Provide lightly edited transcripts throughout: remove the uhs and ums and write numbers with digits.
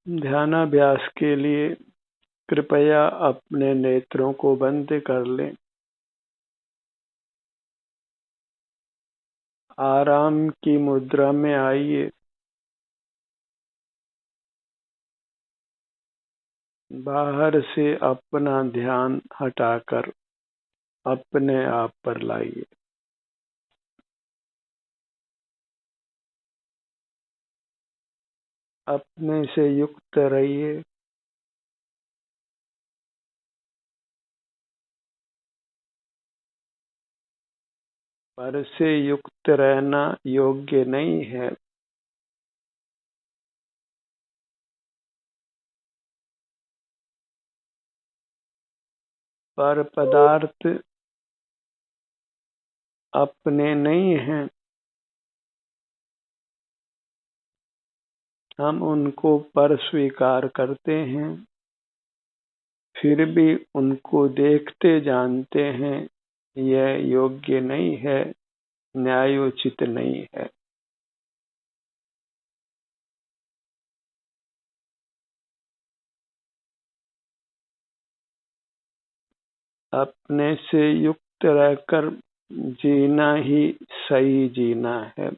ध्यानाभ्यास के लिए कृपया अपने नेत्रों को बंद कर लें। आराम की मुद्रा में आइए। बाहर से अपना ध्यान हटाकर अपने आप पर लाइए। अपने से युक्त रहिए। पर से युक्त रहना योग्य नहीं है। पर पदार्थ अपने नहीं हैं। हम उनको पर स्वीकार करते हैं, फिर भी उनको देखते जानते हैं। यह योग्य नहीं है, न्यायोचित नहीं है। अपने से युक्त रहकर जीना ही सही जीना है,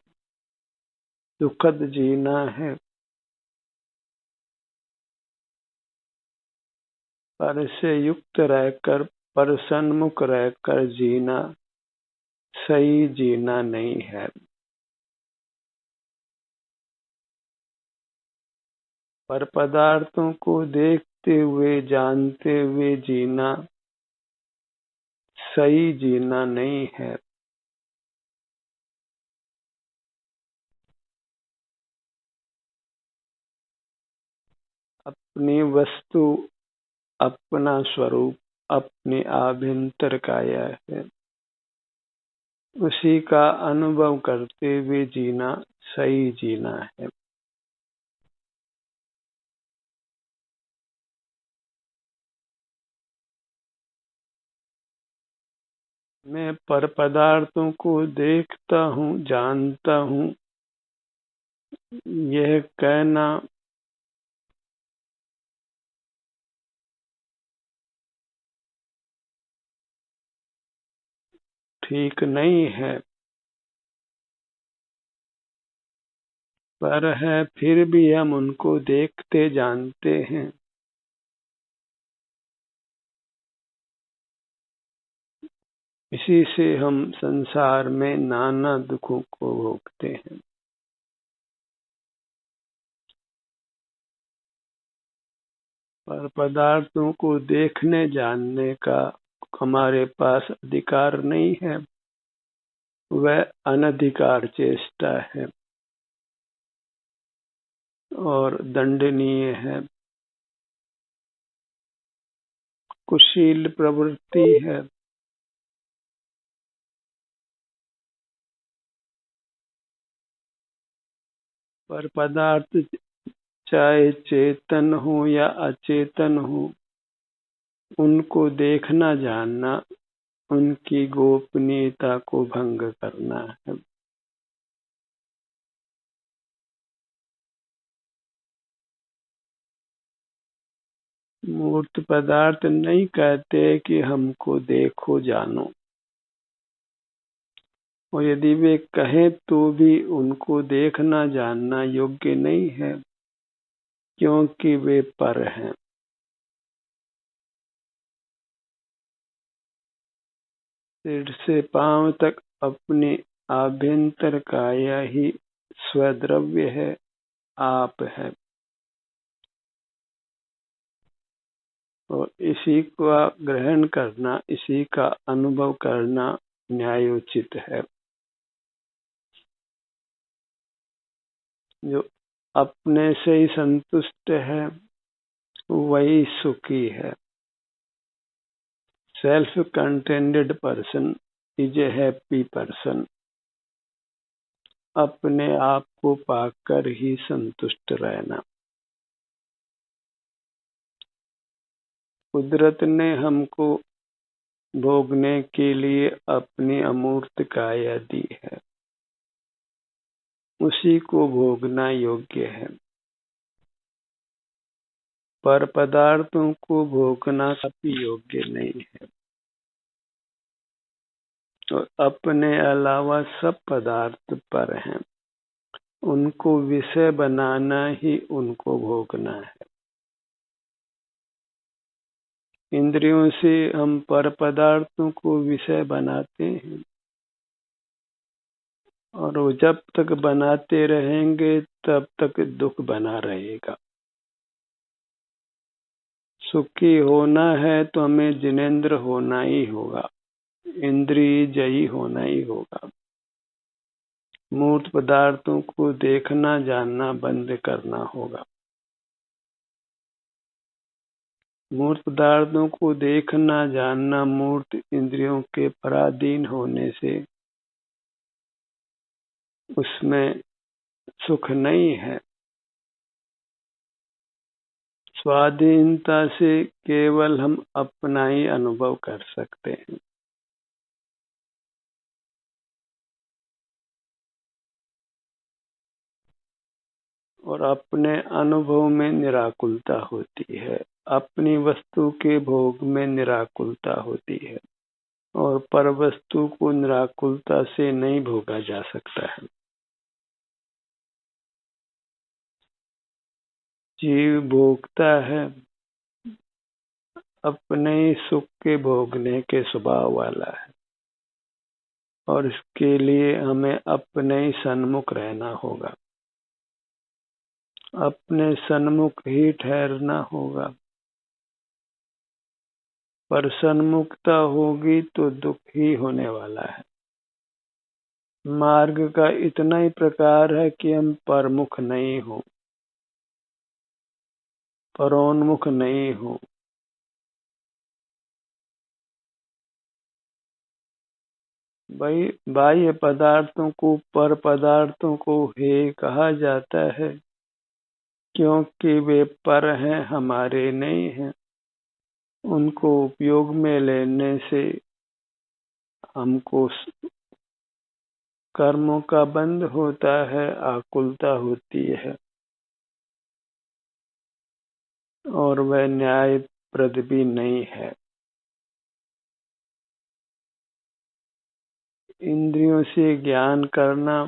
सुखद जीना है। पर से युक्त रहकर, पर सन्मुख रहकर जीना सही जीना नहीं है। पर पदार्थों को देखते हुए जानते हुए जीना सही जीना नहीं है। अपनी वस्तु, अपना स्वरूप, अपनी आभ्यंतर काया है। उसी का अनुभव करते हुए जीना सही जीना है। मैं पर पदार्थों को देखता हूँ, जानता हूँ, यह कहना ठीक नहीं है। पर है, फिर भी हम उनको देखते जानते हैं। इसी से हम संसार में नाना दुखों को भोगते हैं। पर पदार्थों को देखने जानने का हमारे पास अधिकार नहीं है। वह अनधिकार चेष्टा है और दंडनीय है। कुशील प्रवृत्ति है। पर पदार्थ चाहे चेतन हो या अचेतन हो, उनको देखना जानना उनकी गोपनीयता को भंग करना है। मूर्त पदार्थ नहीं कहते कि हमको देखो जानो, और यदि वे कहें तो भी उनको देखना जानना योग्य नहीं है, क्योंकि वे पर हैं। सिर से पांव तक अपनी आभ्यंतर काया ही स्वद्रव्य है, आप है। और इसी का ग्रहण करना, इसी का अनुभव करना न्यायोचित है। जो अपने से ही संतुष्ट है वही सुखी है। Self contented person is a happy person. अपने आप को पाकर ही संतुष्ट रहना। कुदरत ने हमको भोगने के लिए अपनी अमूर्त काया दी है, उसी को भोगना योग्य है। पर पदार्थों को भोगना कभी योग्य नहीं है। तो अपने अलावा सब पदार्थ पर हैं, उनको विषय बनाना ही उनको भोगना है। इंद्रियों से हम पर पदार्थों को विषय बनाते हैं, और वो जब तक बनाते रहेंगे तब तक दुख बना रहेगा। सुखी होना है तो हमें जिनेंद्र होना ही होगा, इंद्रिय जयी होना ही होगा। मूर्त पदार्थों को देखना जानना बंद करना होगा। मूर्त पदार्थों को देखना जानना मूर्त इंद्रियों के पराधीन होने से उसमें सुख नहीं है। स्वाधीनता से केवल हम अपना ही अनुभव कर सकते हैं। और अपने अनुभव में निराकुलता होती है, अपनी वस्तु के भोग में निराकुलता होती है, और पर वस्तु को निराकुलता से नहीं भोगा जा सकता है। जीव भोगता है, अपने ही सुख के भोगने के स्वभाव वाला है, और इसके लिए हमें अपने ही सन्मुख रहना होगा, अपने सन्मुख ही ठहरना होगा। पर सन्मुखता होगी तो दुख ही होने वाला है। मार्ग का इतना ही प्रकार है कि हम परमुख नहीं हो, परोन्मुख नहीं हो। भाई बाह्य पदार्थों को पर पदार्थों को हे कहा जाता है, क्योंकि वे पर हैं, हमारे नहीं हैं। उनको उपयोग में लेने से हमको कर्मों का बंध होता है, आकुलता होती है, और वह न्यायप्रद भी नहीं है। इंद्रियों से ज्ञान करना,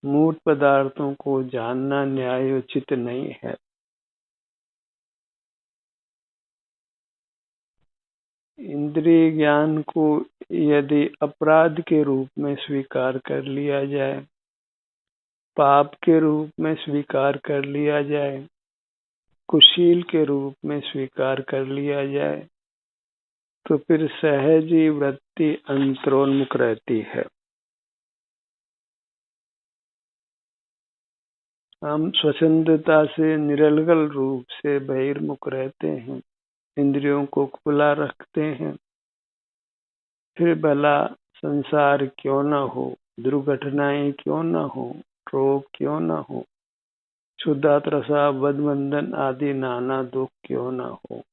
मूर्त पदार्थों को जानना न्यायोचित नहीं है। इंद्रिय ज्ञान को यदि अपराध के रूप में स्वीकार कर लिया जाए, पाप के रूप में स्वीकार कर लिया जाए, कुशील के रूप में स्वीकार कर लिया जाए, तो फिर सहज ही वृत्ति अंतरोन्मुख रहती है। हम स्वच्छंदता से निरलगल रूप से बहिर्मुख रहते हैं, इंद्रियों को खुला रखते हैं। फिर भला संसार क्यों न हो, दुर्घटनाएं क्यों न हो, रोग क्यों न हो, क्षुधा त्रसा बंधन आदि नाना दुख क्यों न हो।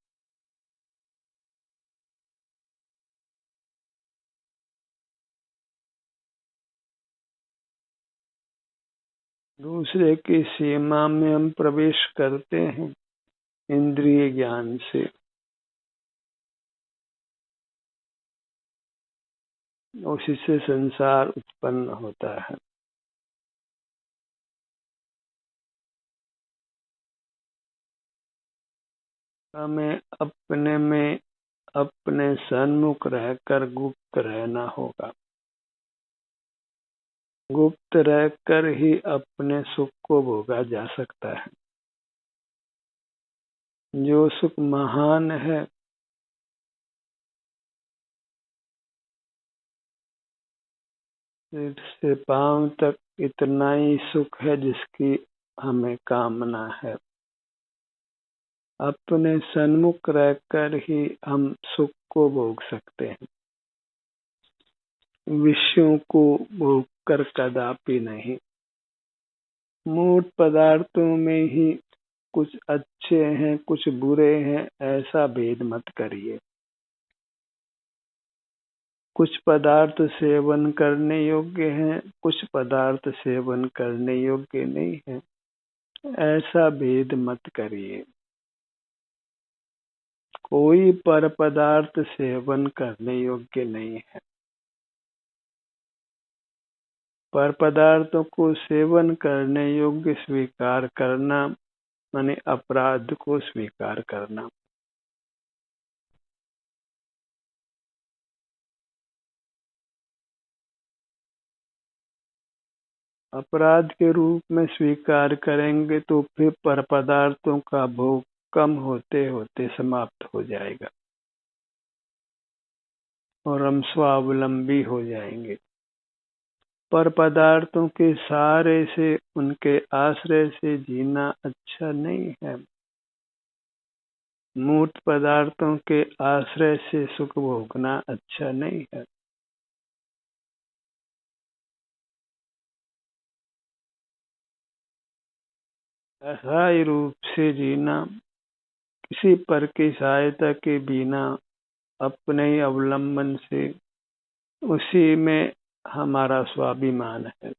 दूसरे की सीमा में हम प्रवेश करते हैं इंद्रिय ज्ञान से, उसी से संसार उत्पन्न होता है। हमें अपने में अपने सन्मुख रहकर गुप्त रहना होगा। गुप्त रहकर ही अपने सुख को भोगा जा सकता है। जो सुख महान है, सिर से पांव तक इतना ही सुख है जिसकी हमें कामना है। अपने सन्मुख रहकर ही हम सुख को भोग सकते हैं, विषयों को भोग कर कदापि नहीं। मूर्त पदार्थों में ही कुछ अच्छे हैं, कुछ बुरे हैं, ऐसा भेद मत करिए। कुछ पदार्थ सेवन करने योग्य हैं, कुछ पदार्थ सेवन करने योग्य नहीं है। ऐसा भेद मत करिए। कोई पर पदार्थ सेवन करने योग्य नहीं है। पर पदार्थों को सेवन करने योग्य स्वीकार करना माने अपराध को स्वीकार करना। अपराध के रूप में स्वीकार करेंगे तो फिर पर पदार्थों का भोग कम होते होते समाप्त हो जाएगा और हम स्वावलंबी हो जाएंगे। पर पदार्थों के सहारे से, उनके आश्रय से जीना अच्छा नहीं है। मूर्त पदार्थों के आश्रय से सुख भोगना अच्छा नहीं है। असहाय रूप से जीना, किसी पर की सहायता के बिना अपने ही अवलंबन से, उसी में हमारा स्वाभिमान है।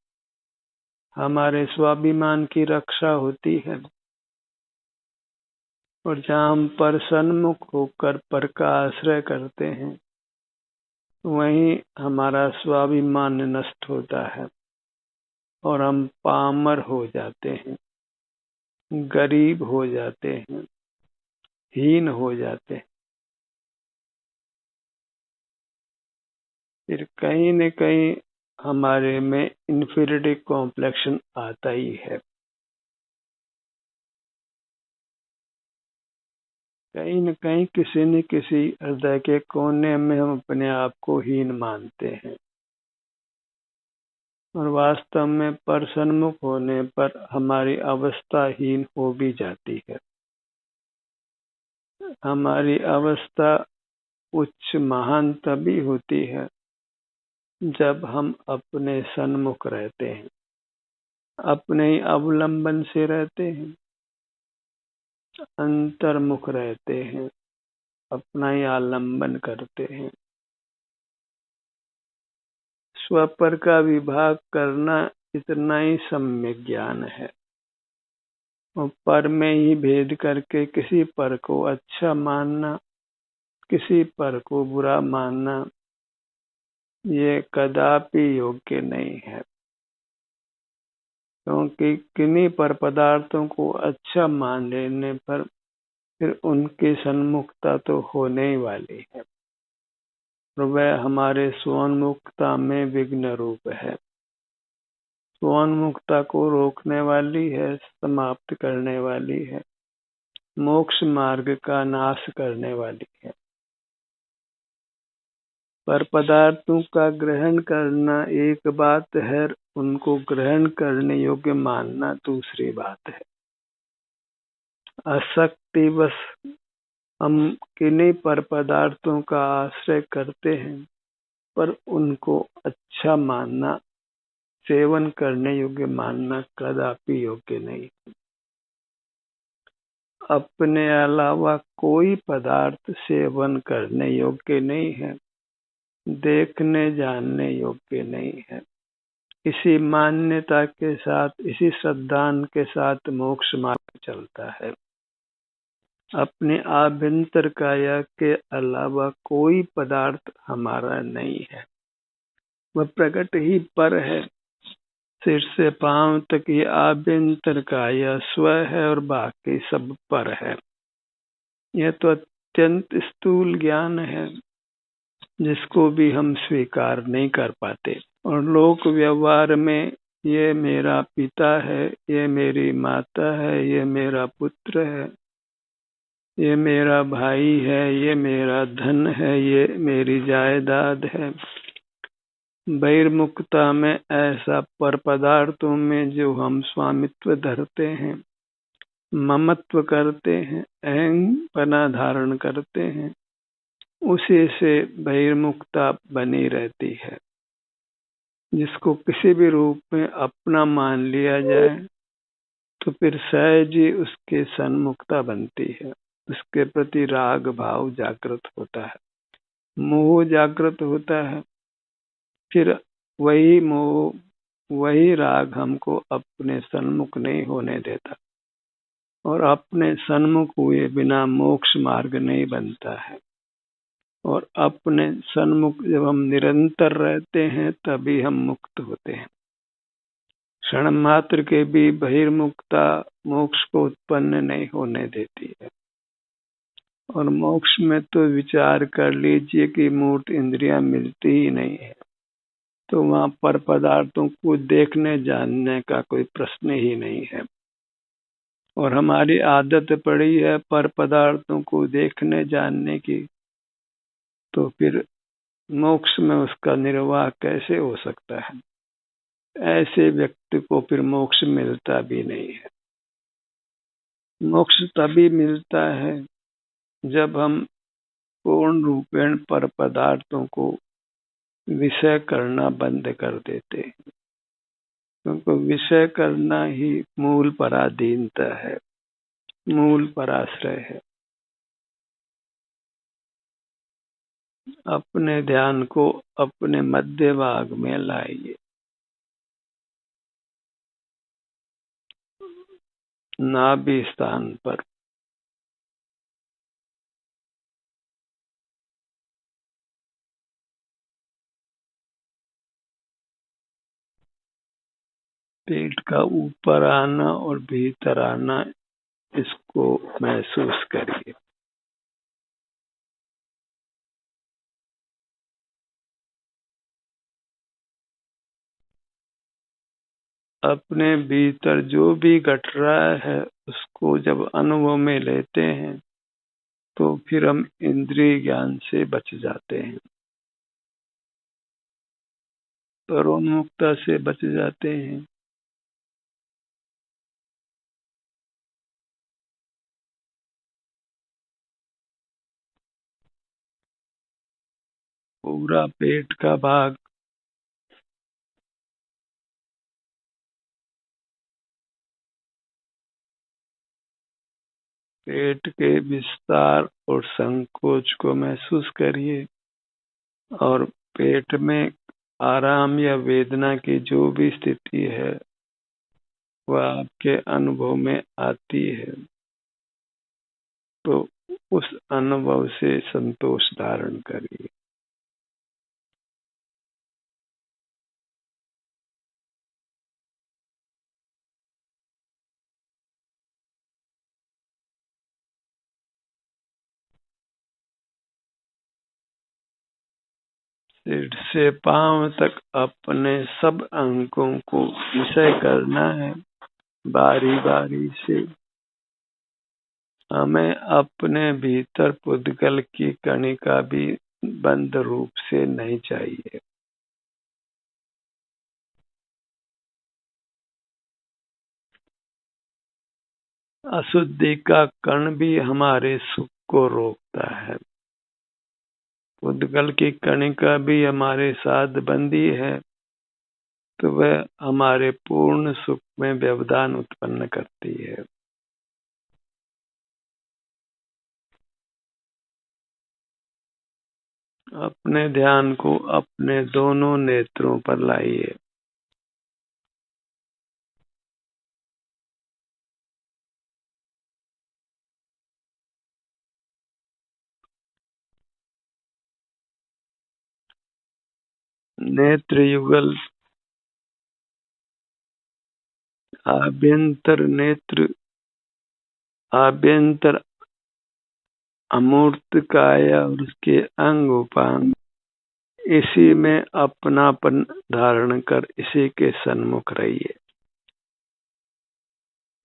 हमारे स्वाभिमान की रक्षा होती है और जहाँ हम पर सन्मुख होकर पर का आश्रय करते हैं, वहीं हमारा स्वाभिमान नष्ट होता है और हम पामर हो जाते हैं, गरीब हो जाते हैं, हीन हो जाते हैं। फिर कहीं न कहीं हमारे में इन्फीरियरिटी कॉम्प्लेक्शन आता ही है। कहीं न कहीं किसी न किसी हृदय के कोने में हम अपने आप को हीन मानते हैं और वास्तव में पर सन्मुख होने पर हमारी अवस्था हीन हो भी जाती है। हमारी अवस्था उच्च महान तभी होती है जब हम अपने सन्मुख रहते हैं, अपने ही अवलंबन से रहते हैं, अंतर्मुख रहते हैं, अपना ही आलंबन करते हैं। स्वपर का विभाग करना इतना ही सम्यक ज्ञान है और पर में ही भेद करके किसी पर को अच्छा मानना, किसी पर को बुरा मानना, ये कदापि योग्य नहीं है। क्योंकि किन्हीं पर पदार्थों को अच्छा मान लेने पर फिर उनकी सन्मुखता तो होने ही वाली है और वह हमारे स्वोन्मुखता में विघ्न रूप है। स्वोन्मुखता को रोकने वाली है, समाप्त करने वाली है, मोक्ष मार्ग का नाश करने वाली है। पर पदार्थों का ग्रहण करना एक बात है, उनको ग्रहण करने योग्य मानना दूसरी बात है। आसक्तिवश हम किन्हीं पर पदार्थों का आश्रय करते हैं, पर उनको अच्छा मानना, सेवन करने योग्य मानना कदापि योग्य नहीं। अपने अलावा कोई पदार्थ सेवन करने योग्य नहीं है, देखने जानने योग्य नहीं है। इसी मान्यता के साथ, इसी श्रद्धान के साथ मोक्ष मार्ग चलता है। अपने आभ्यंतर काया के अलावा कोई पदार्थ हमारा नहीं है, वह प्रकट ही पर है। सिर से पांव तक ये आभ्यंतर काया स्व है और बाकी सब पर है। यह तो अत्यंत स्थूल ज्ञान है जिसको भी हम स्वीकार नहीं कर पाते और लोक व्यवहार में ये मेरा पिता है, ये मेरी माता है, ये मेरा पुत्र है, ये मेरा भाई है, ये मेरा धन है, ये मेरी जायदाद है। बहिर्मुखता में ऐसा पर पदार्थों में जो हम स्वामित्व धरते हैं, ममत्व करते हैं, अहंपना धारण करते हैं, उसी से बहिर्मुखता बनी रहती है। जिसको किसी भी रूप में अपना मान लिया जाए तो फिर सहज ही उसके सन्मुखता बनती है। उसके प्रति राग भाव जागृत होता है, मोह जागृत होता है। फिर वही मोह, वही राग हमको अपने सन्मुख नहीं होने देता। और अपने सन्मुख हुए बिना मोक्ष मार्ग नहीं बनता है। और अपने सन्मुख जब हम निरंतर रहते हैं तभी हम मुक्त होते हैं। क्षण मात्र के भी बहिर्मुखता मोक्ष को उत्पन्न नहीं होने देती है। और मोक्ष में तो विचार कर लीजिए कि मूर्त इंद्रियां मिलती ही नहीं है, तो वहां पर पदार्थों को देखने जानने का कोई प्रश्न ही नहीं है। और हमारी आदत पड़ी है पर पदार्थों को देखने जानने की, तो फिर मोक्ष में उसका निर्वाह कैसे हो सकता है? ऐसे व्यक्ति को फिर मोक्ष मिलता भी नहीं है। मोक्ष तभी मिलता है जब हम पूर्ण रूपेण पर पदार्थों को विषय करना बंद कर देते हैं, क्योंकि विषय करना ही मूल पराधीनता है, मूल पराश्रय है। अपने ध्यान को अपने मध्य भाग में लाइए, नाभि स्थान पर। पेट का ऊपर आना और भीतर आना, इसको महसूस करिए। अपने भीतर जो भी घट रहा है उसको जब अनुभव में लेते हैं तो फिर हम इंद्रिय ज्ञान से बच जाते हैं, परोन्मुक्ता से बच जाते हैं। पूरा पेट का भाग, पेट के विस्तार और संकोच को महसूस करिए। और पेट में आराम या वेदना की जो भी स्थिति है वह आपके अनुभव में आती है, तो उस अनुभव से संतोष धारण करिए। सिर से पांव तक अपने सब अंगों को विषय करना है। बारी बारी से हमें अपने भीतर पुद्गल की कणिका भी बंद रूप से नहीं चाहिए। अशुद्धि का कण भी हमारे सुख को रोकता है। पुद्गल की कणिका भी हमारे साथ बंदी है, तो वह हमारे पूर्ण सुख में व्यवधान उत्पन्न करती है। अपने ध्यान को अपने दोनों नेत्रों पर लाइए। नेत्र युगल, आभ्यंतर नेत्र, आभ्यंतर अमूर्त काया और उसके अंग उपांग, इसी में अपनापन धारण कर इसी के सन्मुख रहिए।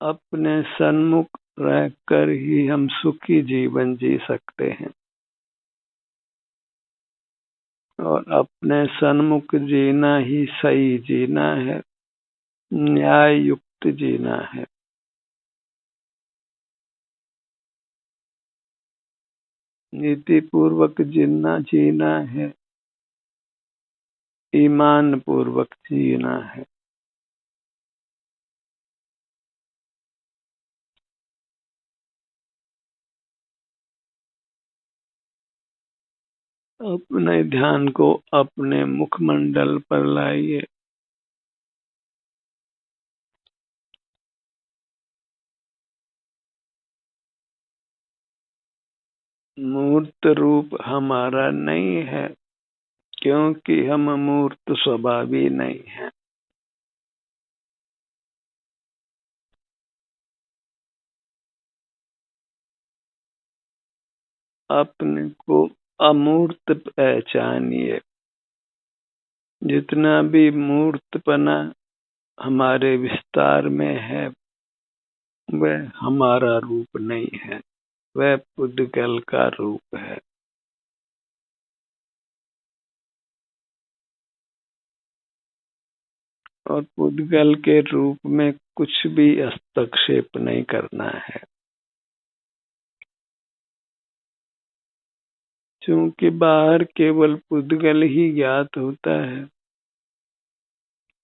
अपने सन्मुख रहकर ही हम सुखी जीवन जी सकते हैं। और अपने सन्मुख जीना ही सही जीना है, न्याय युक्त जीना है। नीति पूर्वक जीना है, ईमान पूर्वक जीना है। अपने ध्यान को अपने मुखमंडल पर लाइए। मूर्त रूप हमारा नहीं है, क्योंकि हम मूर्त स्वभावी नहीं है। अपने को अमूर्त पहचानिए। जितना भी मूर्तपना हमारे विस्तार में है, वह हमारा रूप नहीं है, वह पुद्गल का रूप है। और पुद्गल के रूप में कुछ भी हस्तक्षेप नहीं करना है, क्योंकि बाहर केवल पुद्गल ही ज्ञात होता है।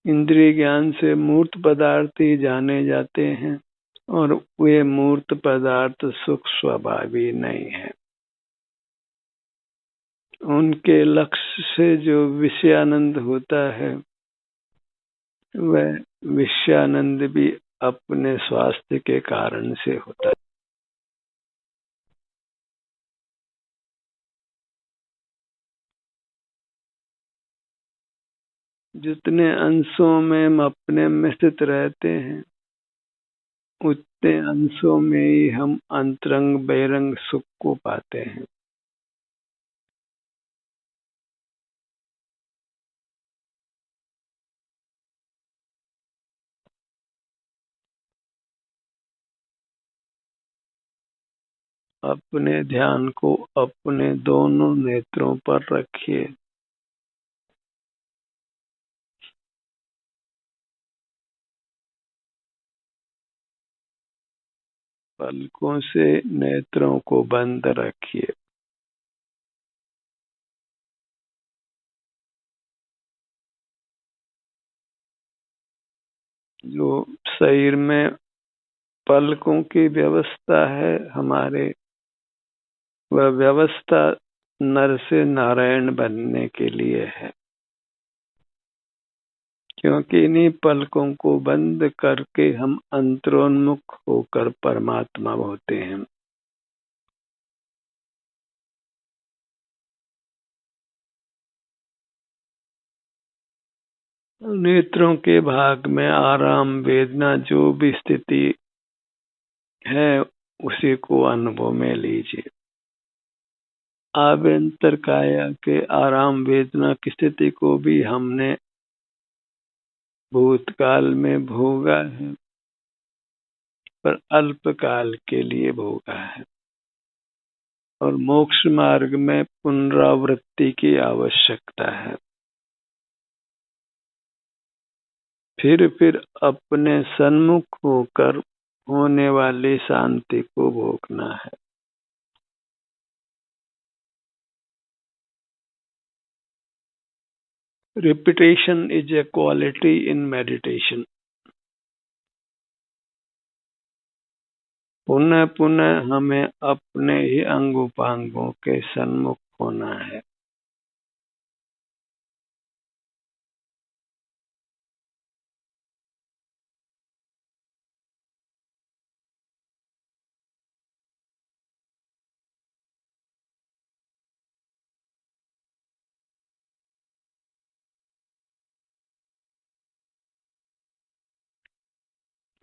इंद्रिय ज्ञान से मूर्त पदार्थ ही जाने जाते हैं, और वे मूर्त पदार्थ सुख स्वभावी नहीं है। उनके लक्ष्य से जो विषयानंद होता है, वह विषयानंद भी अपने स्वास्थ्य के कारण से होता है। जितने अंशों में हम अपने में स्थित रहते हैं, उतने अंशों में ही हम अंतरंग बहिरंग सुख को पाते हैं। अपने ध्यान को अपने दोनों नेत्रों पर रखिए। पलकों से नेत्रों को बंद रखिए। जो शरीर में पलकों की व्यवस्था है हमारे, वह व्यवस्था नर से नारायण बनने के लिए है। क्योंकि इन्हीं पलकों को बंद करके हम अंतरोन्मुख होकर परमात्मा होते हैं। नेत्रों के भाग में आराम, वेदना, जो भी स्थिति है, उसी को अनुभव में लीजिए। आभ्यंतर काया के आराम वेदना की स्थिति को भी हमने भूतकाल में भोगा है, पर अल्पकाल के लिए भोगा है। और मोक्ष मार्ग में पुनरावृत्ति की आवश्यकता है। फिर अपने सन्मुख होकर होने वाली शांति को भोगना है। Repetition is a quality in meditation. पुनः पुनः हमें अपने ही अंग उपांगों के सन्मुख होना है।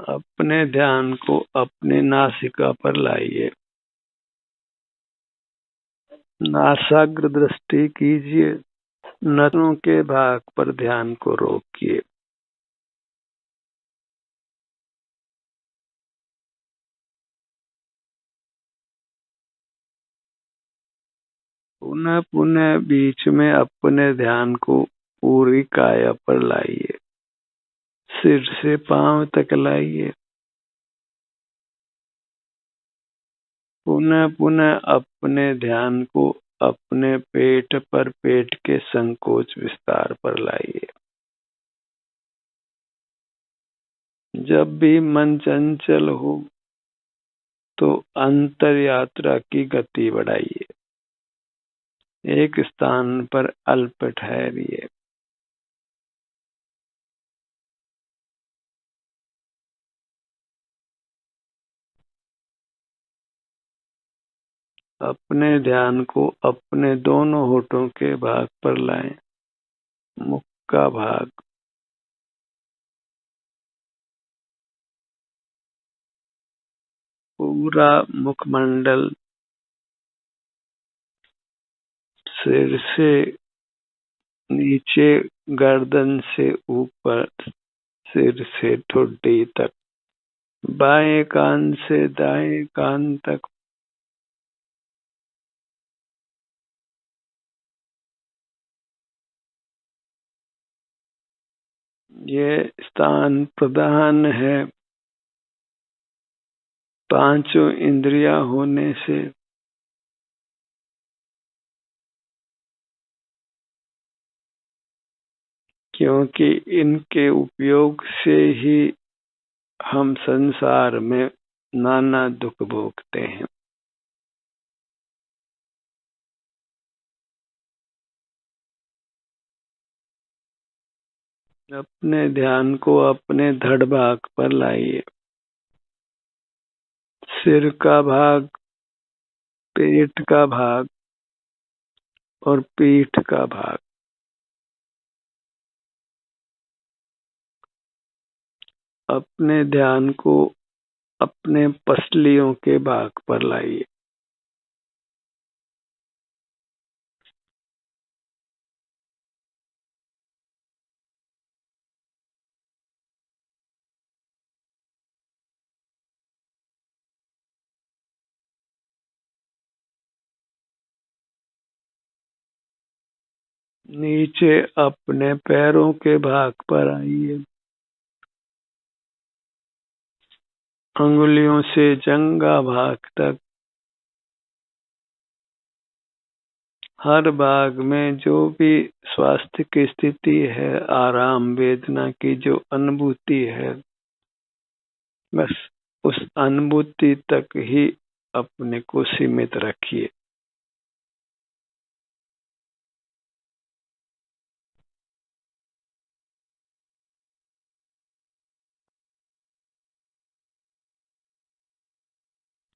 अपने ध्यान को अपने नासिका पर लाइए। नासाग्र दृष्टि कीजिए। नसों के भाग पर ध्यान को रोकिए। पुनः पुनः बीच में अपने ध्यान को पूरी काया पर लाइए। सिर से पांव तक लाइए। पुनः पुनः अपने ध्यान को अपने पेट पर, पेट के संकोच विस्तार पर लाइए। जब भी मन चंचल हो तो अंतर यात्रा की गति बढ़ाइए। एक स्थान पर अल्प ठहरिए। अपने ध्यान को अपने दोनों होठों के भाग पर लाएं। मुख का भाग, पूरा मुखमंडल, सिर से नीचे, गर्दन से ऊपर, सिर से ठुड्डी तक, बाएं कान से दाएं कान तक, ये स्थान प्रधान है पांचों इंद्रियां होने से। क्योंकि इनके उपयोग से ही हम संसार में नाना दुख भोगते हैं। अपने ध्यान को अपने धड़ भाग पर लाइए। सिर का भाग, पेट का भाग और पीठ का भाग। अपने ध्यान को अपने पसलियों के भाग पर लाइए। नीचे अपने पैरों के भाग पर आइए। अंगुलियों से जंघा भाग तक, हर भाग में जो भी स्वास्थ्य की स्थिति है, आराम वेदना की जो अनुभूति है, बस उस अनुभूति तक ही अपने को सीमित रखिए।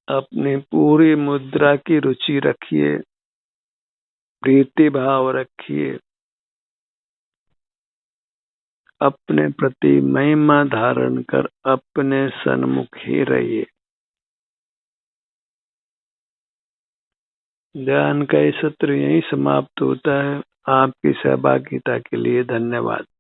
अपनी पूरी मुद्रा की रुचि रखिए, प्रीति भाव रखिए, अपने प्रति महिमा धारण कर अपने सन्मुख ही रहिए। ध्यान का ये सत्र यहीं समाप्त होता है। आपकी सहभागिता के लिए धन्यवाद।